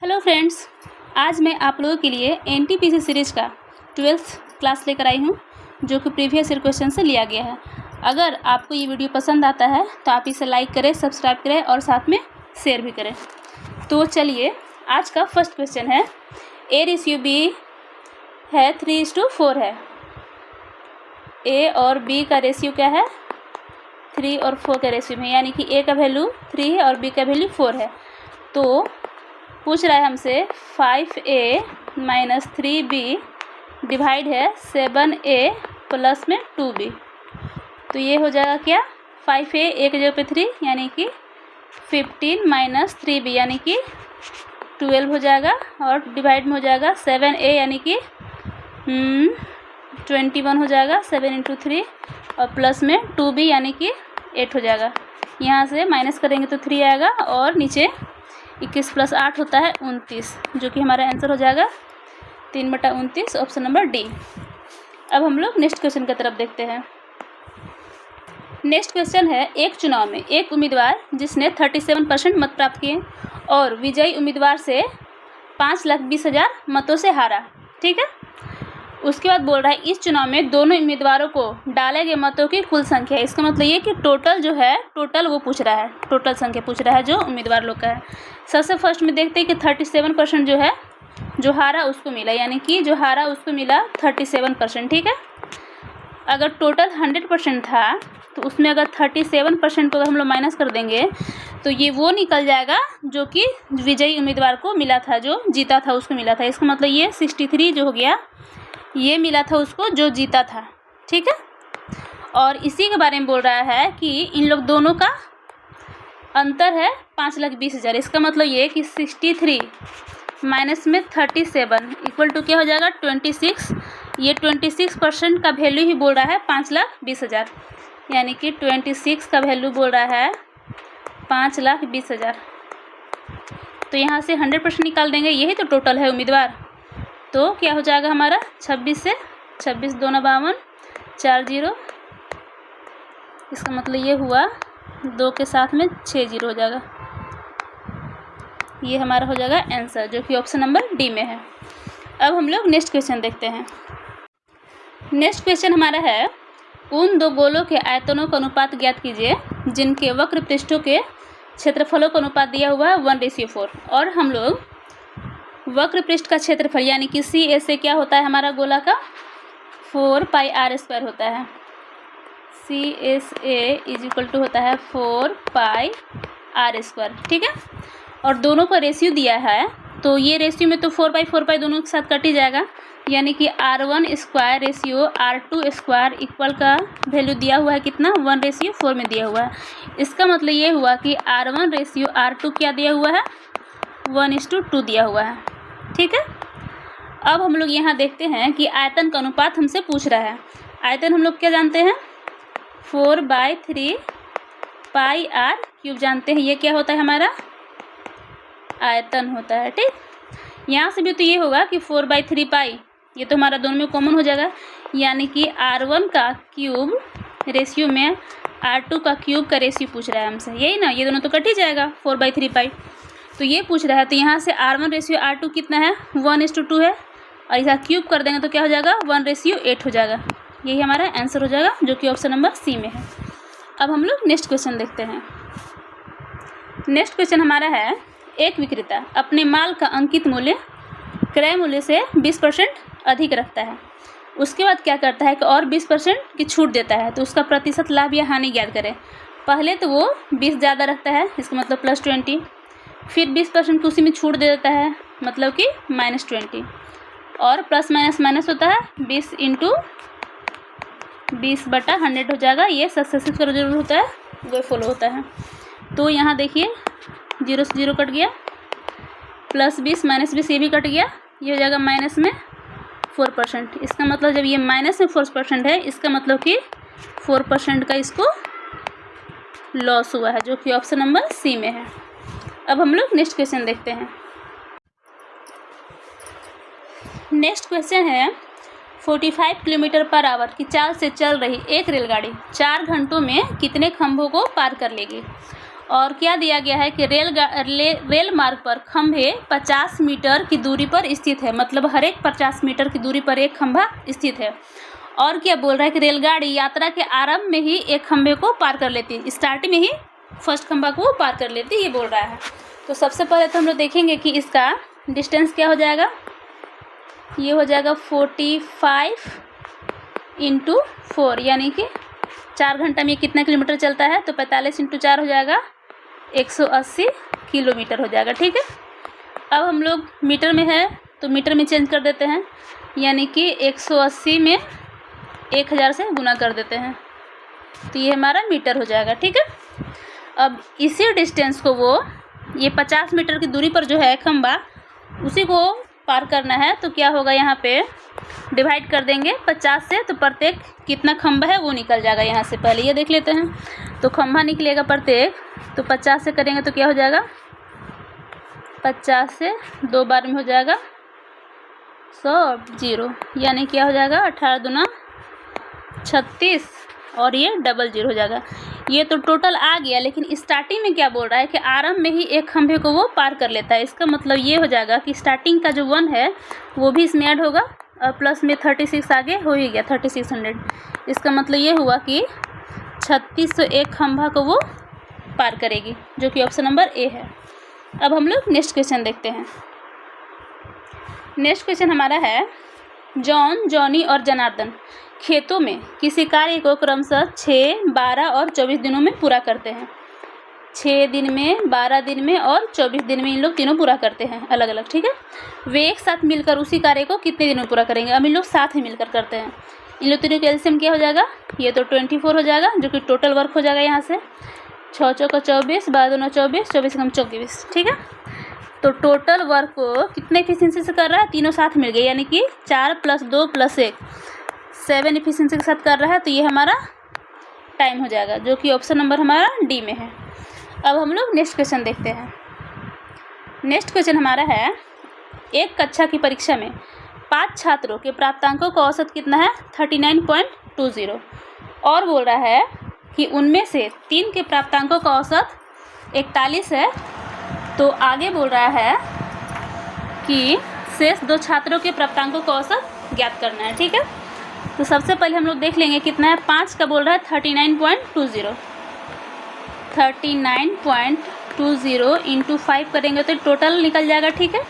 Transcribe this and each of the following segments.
Hello friends, आज मैं आप लोगों के लिए एनटीपीसी सीरीज का 12th क्लास लेकर आई हूँ, जो कि प्रीवियस ईयर क्वेश्चन से लिया गया है। अगर आपको ये वीडियो पसंद आता है तो आप इसे लाइक करें, सब्सक्राइब करें और साथ में शेयर भी करें। तो चलिए, आज का फर्स्ट क्वेश्चन है, A/B है 3:4 है। A और B का रेशियो क्या है? 3 और 4 का रेशियो में, यानी कि A का वैल्यू 3 है और B का वैल्यू 4 है। तो पूछ रहा है हमसे 5A - 3B डिवाइड है 7A प्लस में 2B। तो ये हो जाएगा क्या? 5A एक जगह पे 3 यानी कि 15 - 3B यानी कि 12 हो जाएगा, और डिवाइड में हो जाएगा 7A यानी कि 21 हो जाएगा 7 × 3, और प्लस में 2B यानी कि 8 हो जाएगा। यहाँ से माइनस करेंगे तो 3 आएगा, और नीचे 21 + 8 होता है 29, जो कि हमारा आंसर हो जाएगा 3/29, ऑप्शन नंबर डी। अब हम लोग नेक्स्ट क्वेश्चन की तरफ देखते हैं। नेक्स्ट क्वेश्चन है, एक चुनाव में एक उम्मीदवार जिसने 37% मत प्राप्त किए और विजयी उम्मीदवार से 5,20,000 मतों से हारा, ठीक है। उसके बाद बोल रहा है इस चुनाव में दोनों उम्मीदवारों को डाले गए मतों की कुल संख्या। इसका मतलब ये कि टोटल जो है, टोटल वो पूछ रहा है, टोटल संख्या पूछ रहा है जो उम्मीदवार लोग का है। सबसे फर्स्ट में देखते हैं कि 37% जो है, जो हारा उसको मिला, यानी कि जो हारा उसको मिला 37%, ठीक है। अगर टोटल 100% था तो उसमें अगर 37% को अगर हम लोग माइनस कर देंगे तो ये वो निकल जाएगा जो कि विजयी उम्मीदवार को मिला था, जो जीता था उसको मिला था। इसका मतलब ये 63 जो हो गया, ये मिला था उसको जो जीता था, ठीक है। और इसी के बारे में बोल रहा है कि इन लोग दोनों का अंतर है 5,20,000। इसका मतलब ये कि 63 माइनस में 37 इक्वल टू क्या हो जाएगा? 26। ये 26% का वैल्यू ही बोल रहा है 5,20,000, यानी कि 26 का वैल्यू बोल रहा है 5,20,000। तो यहाँ से 100% निकाल देंगे, यही तो टोटल है उम्मीदवार। तो क्या हो जाएगा हमारा? 26 से 26 2 52 4 0। इसका मतलब ये हुआ 2 के साथ में 6 0 हो जाएगा। ये हमारा हो जाएगा आंसर, जो कि ऑप्शन नंबर डी में है। अब हम लोग नेक्स्ट क्वेश्चन देखते हैं। नेक्स्ट क्वेश्चन हमारा है, उन दो गोलों के आयतनों का अनुपात ज्ञात कीजिए जिनके वक्र पृष्ठों के क्षेत्रफलों का अनुपात दिया हुआ है 1:4। और हम लोग वक्र पृष्ठ का क्षेत्रफल यानी कि CA से क्या होता है हमारा गोला का? 4πr² होता है। CSA = होता है 4πr², ठीक है। और दोनों का रेशियो दिया है, तो ये रेशियो में तो 4π दोनों के साथ कट ही जाएगा, यानी कि R1² रेशियो R2² इक्वल का वैल्यू दिया हुआ है कितना? 1:4 में दिया हुआ है। इसका मतलब ये हुआ कि R1 रेशियो R2 क्या दिया हुआ है? 1:2 दिया हुआ है, ठीक है। अब हम लोग यहाँ देखते हैं कि आयतन का अनुपात हमसे पूछ रहा है। आयतन हम लोग क्या जानते हैं? 4/3πr³ जानते हैं। ये क्या होता है हमारा? आयतन होता है, ठीक। यहाँ से भी तो ये होगा कि 4/3π, ये तो हमारा दोनों में कॉमन हो जाएगा, यानी कि R1 का क्यूब रेशियो में R2 का क्यूब का रेशियो पूछ रहा है हमसे, यही ना। ये दोनों तो कट ही जाएगा 4/3π, तो ये पूछ रहा है। तो यहाँ से R1 रेशियो R2 कितना है? 1:2 है, और इसे क्यूब कर देंगे तो क्या हो जाएगा? 1:8 हो जाएगा। यही हमारा आंसर हो जाएगा, जो कि ऑप्शन नंबर सी में है। अब हम लोग नेक्स्ट क्वेश्चन देखते हैं। नेक्स्ट क्वेश्चन हमारा है, एक विक्रेता अपने माल का अंकित मूल्य क्रय मूल्य से 20% अधिक रखता है। उसके बाद क्या करता है कि और 20% की छूट देता है, तो उसका प्रतिशत लाभ या हानि ज्ञात करें। पहले तो वो 20 ज़्यादा रखता है, इसका मतलब +20, फिर 20% की उसी में छूट दे देता है, मतलब कि -20, और प्लस माइनस माइनस होता है 20 × 20/100 हो जाएगा। ये सक्सेसिव का जो होता है वो फॉलो होता है। तो यहाँ देखिए 0 से 0 कट गया, +20 -20 ये भी कट गया, ये हो जाएगा माइनस में 4%। इसका मतलब जब ये माइनस में 4% है, इसका मतलब कि 4% का इसको लॉस हुआ है, जो कि ऑप्शन नंबर सी में है। अब हम लोग नेक्स्ट क्वेश्चन देखते हैं। नेक्स्ट क्वेश्चन है, 45 किलोमीटर/आवर की चाल से चल रही एक रेलगाड़ी 4 घंटों में कितने खंभों को पार कर लेगी? और क्या दिया गया है कि रेल मार्ग पर खंभे 50 मीटर की दूरी पर स्थित है, मतलब हर एक 50 मीटर की दूरी पर एक खंभा स्थित है। और क्या बोल रहा है कि रेलगाड़ी यात्रा के आरंभ में ही एक खंभे को पार कर लेती है, स्टार्टिंग में ही फर्स्ट खंभा को पार कर लेती है, ये बोल रहा है। तो सबसे पहले तो हम लोग देखेंगे कि इसका डिस्टेंस क्या हो जाएगा। ये हो जाएगा 45 × 4, यानी कि 4 घंटा में कितना किलोमीटर चलता है, तो 45 × 4 हो जाएगा 180 किलोमीटर हो जाएगा। ठीक है, अब हम लोग मीटर में है तो मीटर में चेंज कर देते हैं, यानी कि 180 में 1000 से गुना कर देते हैं, तो ये हमारा मीटर हो जाएगा। ठीक है, अब इसी डिस्टेंस को वो ये 50 मीटर की दूरी पर जो है खंभा, उसी को पार करना है, तो क्या होगा, यहाँ पे डिवाइड कर देंगे 50 से, तो प्रत्येक कितना खंभा है वो निकल जाएगा। यहाँ से पहले ये देख लेते हैं, तो खंभा निकलेगा प्रत्येक, तो 50 से करेंगे तो क्या हो जाएगा, 50 से 2 बार में हो जाएगा 100 0, यानी क्या हो जाएगा 18 दूना 36, और ये डबल 0 हो जाएगा। ये तो टोटल आ गया, लेकिन स्टार्टिंग में क्या बोल रहा है कि आरंभ में ही एक खंभे को वो पार कर लेता है। इसका मतलब ये हो जाएगा कि स्टार्टिंग का जो 1 है वो भी इसमें ऐड होगा, और प्लस में 36 आगे हो ही गया 3600। इसका मतलब ये हुआ कि 3601 खंभा को वो पार करेगी, जो कि ऑप्शन नंबर ए है। अब हम लोग नेक्स्ट क्वेश्चन देखते हैं। नेक्स्ट क्वेश्चन हमारा है, जॉन, जॉनी और जनार्दन खेतों में किसी कार्य को क्रमशः 6, 12 और 24 दिनों में पूरा करते हैं। 6 दिन में, 12 दिन में और 24 दिन में इन लोग तीनों पूरा करते हैं अलग अलग। ठीक है, वे एक साथ मिलकर उसी कार्य को कितने दिनों में पूरा करेंगे। अब इन लोग साथ ही मिलकर करते हैं, इन लोग तीनों का एलसीएम क्या हो जाएगा, ये तो 24 हो जाएगा, जो कि टोटल वर्क हो जाएगा। यहाँ से 6 चौका 24, 12 दूना 24, 24 कम 24। ठीक है, तो टोटल वर्क को कितने एफिशिएंसी से कर रहा है, तीनों साथ मिल गए, यानी कि 4 + 2 + 1 7 एफिशिएंसी के साथ कर रहा है, तो ये हमारा टाइम हो जाएगा, जो कि ऑप्शन नंबर हमारा डी में है। अब हम लोग नेक्स्ट क्वेश्चन देखते हैं। नेक्स्ट क्वेश्चन हमारा है, एक कक्षा की परीक्षा में 5 छात्रों के प्राप्तांकों का औसत कितना है, 39.20, और बोल रहा है कि उनमें से 3 के प्राप्तांकों का औसत 41 है। तो आगे बोल रहा है कि शेष 2 छात्रों के प्राप्तांकों का औसत ज्ञात करना है। ठीक है, तो सबसे पहले हम लोग देख लेंगे कितना है, 5 का बोल रहा है 39.20, 39.20 × 5 करेंगे तो टोटल निकल जाएगा। ठीक है,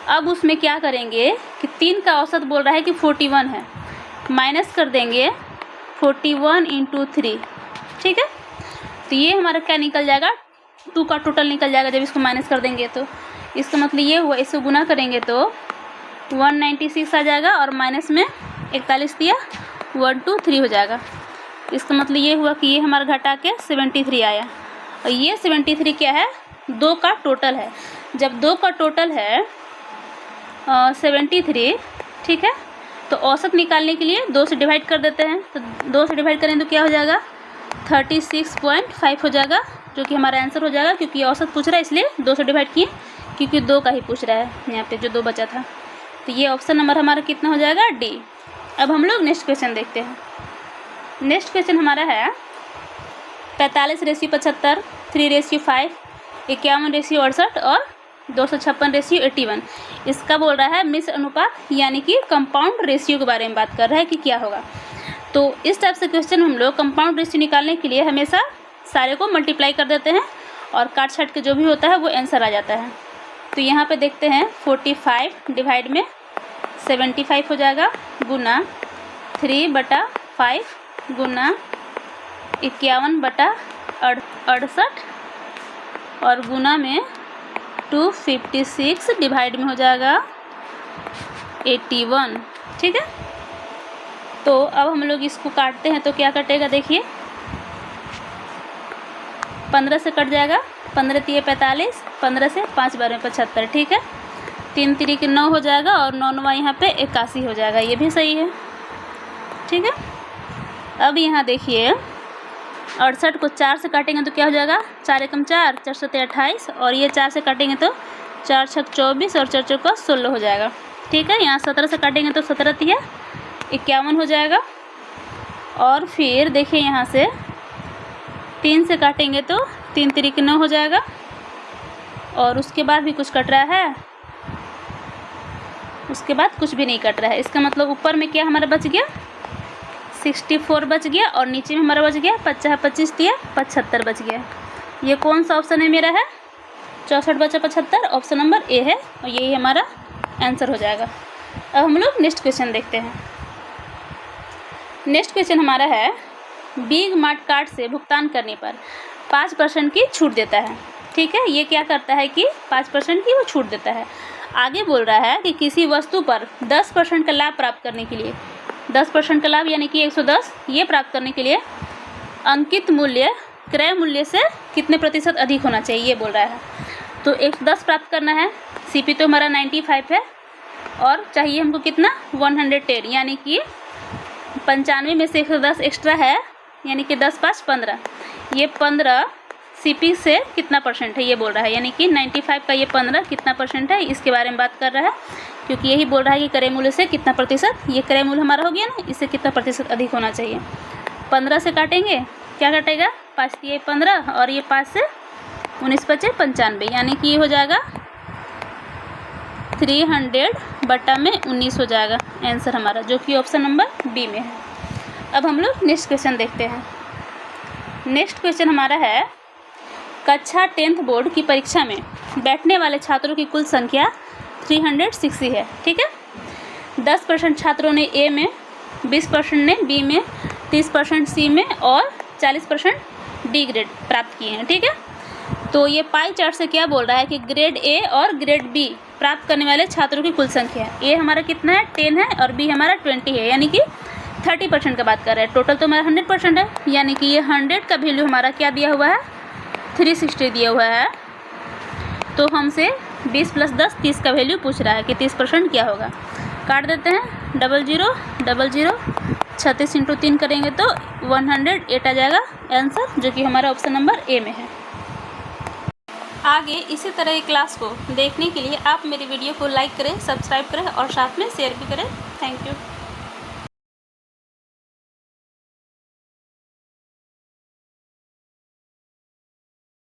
अब उसमें क्या करेंगे कि 3 का औसत बोल रहा है कि 41 है, माइनस कर देंगे 41 × 3। ठीक है, तो ये हमारा क्या निकल जाएगा, 2 का टोटल निकल जाएगा जब इसको माइनस कर देंगे। तो इसका मतलब ये हुआ, इसको गुना करेंगे तो 196 आ जाएगा, और माइनस में 41 दिया 123 हो जाएगा। इसका मतलब ये हुआ कि ये हमारा घटा के 73 आया, और ये 73 क्या है, 2 का टोटल है। जब 2 का टोटल है 73, ठीक है, तो औसत निकालने के लिए 2 से डिवाइड कर देते हैं। तो 2 से डिवाइड करें तो क्या हो जाएगा, 36.5 हो जाएगा, जो कि हमारा आंसर हो जाएगा, क्योंकि ये औसत पूछ रहा है इसलिए 2 से डिवाइड किए, क्योंकि 2 का ही पूछ रहा है यहाँ पे, जो 2 बचा था। तो ये ऑप्शन नंबर हमारा कितना हो जाएगा, डी। अब हम लोग नेक्स्ट क्वेश्चन देखते हैं। नेक्स्ट क्वेश्चन हमारा है 45:75, 3:5, 51:68 और 256:81। इसका बोल रहा है मिश्र अनुपात, यानी कि कंपाउंड रेशियो के बारे में बात कर रहा है कि क्या होगा। तो इस टाइप से क्वेश्चन हम लोग कंपाउंड रेशियो निकालने के लिए हमेशा सारे को मल्टीप्लाई कर देते हैं, और काट छाट के जो भी होता है वो आंसर आ जाता है। तो यहाँ पे देखते हैं 45 डिवाइड में 75 हो जाएगा, गुना 3/5 गुना 51/68 और गुना में 256 डिवाइड में हो जाएगा 81। ठीक है, तो अब हम लोग इसको काटते हैं तो क्या कटेगा, देखिए 15 से कट जाएगा, 15 × 3 = 45, 15 से 5 बार में 75। ठीक है, 3 × 3 = 9 हो जाएगा, और 9 9 यहाँ पे 81 हो जाएगा, ये भी सही है। ठीक है, अब यहाँ देखिए 68 को 4 से काटेंगे तो क्या हो जाएगा, 4 × 4 = 4, 4 × 7 = 28, और ये 4 से काटेंगे तो 4 × 6 = 24 और 4 × 4 = 16 हो जाएगा। ठीक है, यहाँ 17 से काटेंगे तो 17 × 3 = 51 हो जाएगा, और फिर देखिए यहाँ से 3 से काटेंगे तो 3 3 9 हो जाएगा। और उसके बाद भी कुछ कट रहा है, उसके बाद कुछ भी नहीं कट रहा है। इसका मतलब ऊपर में क्या हमारा बच गया 64 बच गया, और नीचे में हमारा बच गया 50 25 दिया 75 बच गया। ये कौन सा ऑप्शन है मेरा है 64 बचा 75, ऑप्शन नंबर ए है, और यही हमारा आंसर हो जाएगा। अब हम लोग नेक्स्ट क्वेश्चन देखते हैं। नेक्स्ट क्वेश्चन हमारा है बिग मार्ट कार्ड से भुगतान करने पर 5% की छूट देता है। ठीक है, ये क्या करता है कि 5% की वो छूट देता है। आगे बोल रहा है कि किसी वस्तु पर 10% का लाभ प्राप्त करने के लिए, 10% का लाभ यानी कि 110, ये प्राप्त करने के लिए अंकित मूल्य क्रय मूल्य से कितने प्रतिशत अधिक होना चाहिए, ये बोल रहा है। तो 110 प्राप्त करना है, CP तो हमारा 95 है, और चाहिए हमको कितना 110, यानी कि 95 में से 110 एक्स्ट्रा है, यानी कि 10 5 15, ये 15 CP से कितना परसेंट है ये बोल रहा है, यानी कि 95 का ये 15 कितना परसेंट है, इसके बारे में बात कर रहा है। क्योंकि यही बोल रहा है कि क्रय मूल्य से कितना प्रतिशत, ये क्रय मूल्य हमारा हो गया ना, इससे कितना प्रतिशत अधिक होना चाहिए। 15 से काटेंगे, क्या कटेगा 5 दिए 15, और ये 5 से 19 बचे 95, यानी कि ये हो जाएगा 300/19 हो जाएगा आंसर हमारा, जो कि ऑप्शन नंबर बी में है। अब हम लोग नेक्स्ट क्वेश्चन देखते हैं। नेक्स्ट क्वेश्चन हमारा है कक्षा 10th बोर्ड की परीक्षा में बैठने वाले छात्रों की कुल संख्या 360 है। ठीक है, 10% छात्रों ने ए में, 20% ने बी में, 30% सी में, और 40% डी ग्रेड प्राप्त किए हैं। ठीक है, तो ये पाई चार्ट से क्या बोल रहा है कि ग्रेड ए और ग्रेड बी प्राप्त करने वाले छात्रों की कुल संख्या, ए हमारा कितना है 10 है, और बी हमारा 20 है, यानी कि 30% का बात कर रहे हैं। टोटल तो हमारा 100% है, यानी कि ये 100 का वैल्यू हमारा क्या दिया हुआ है 360 दिया हुआ है। तो हमसे 20 + 10 30 का वैल्यू पूछ रहा है कि 30% क्या होगा। काट देते हैं, 00 00 36 × 3 करेंगे तो 108 आ जाएगा आंसर, जो कि हमारा ऑप्शन नंबर ए में है। आगे इसी तरह की क्लास को देखने के लिए आप मेरी वीडियो को लाइक करें, सब्सक्राइब करें और साथ में शेयर भी करें। Thank you.